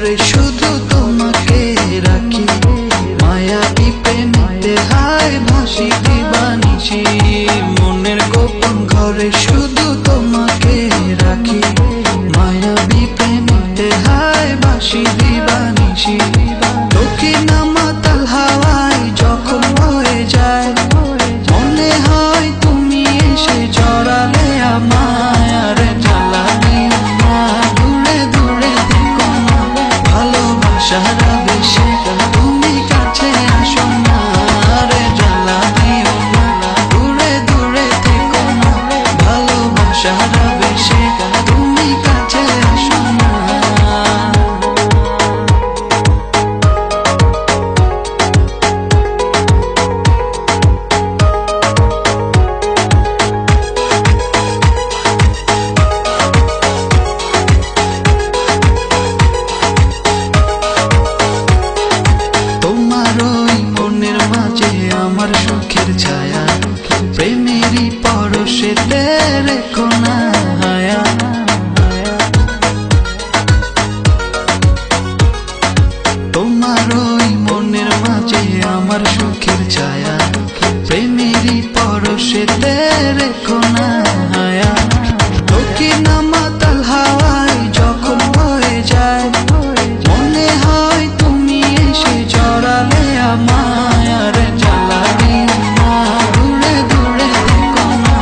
ঘরে শুধু তোমাকে রাখি, মায়াবী প্রেমেতে হায় ভাসি দিবানিশি। মনের গোপন ঘরে শুধু তোমাকে রাখি, মায়াবী প্রেমেতে হায় ভাসি দিবানিশি। দক্ষিণা মাতাল হাওয়ায় যখন বয়ে যায়, মনে হয় তুমি এসে জড়ালে আমায়। আর জ্বালা দিও না, দূরে দূরে থেকো না, ভালোবাসার আবেশে তুমি কাছে আসো না। আর জ্বালা দিও না, দূরে দূরে থেকো না, ভালোবাসার আবেশে তুমি কাছে আসো না। আমার সুখের ছায়া প্রেমেরই পরশেতে রেখো না হায়া। তোমার ওই মনের মাঝে আমার সুখের ছায়া প্রেমেরই পরশেতে রেখো না হায়া। দক্ষিণা মাতাল হাওয়ায় যখন বয়ে যায়, মনে হয় তুমি এসে জড়ালে আমায়। আর জ্বালা দিও না, দূরে দূরে থেকো না,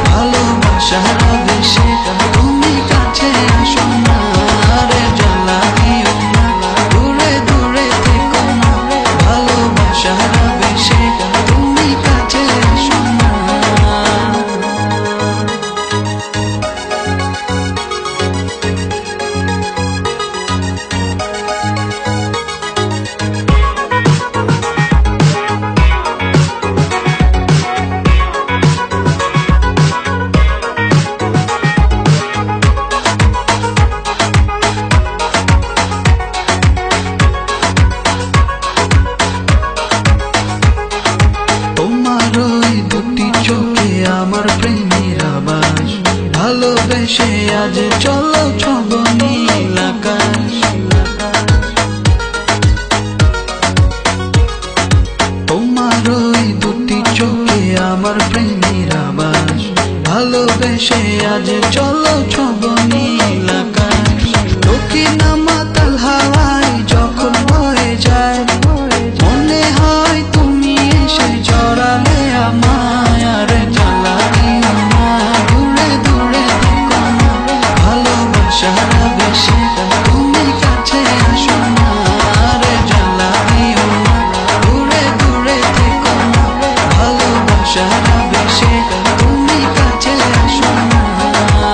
ভালোবাসার আবেশে তুমি কাছে আসো না। আর জ্বালা দিও না, দূরে দূরে থেকো না, ভালোবাসার আবেশে তুমি কাছে আসো না। আমার প্রেমের আবাস ভালোবেসে আজ চলো ছব নীল আকাশ। তোমার ওই দুটি চোখে আমার প্রেমের আবাস ভালোবেসে আজ চলো ছব নীল আকাশ। দক্ষিণা মাতাল হাওয়ায় যখন বয়ে যায়, মনে হয় তুমি এসে জড়ালে আমায়। আর জ্বালা দিও না, দূরে দূরে থেকো না, ভালোবাসার আবেশে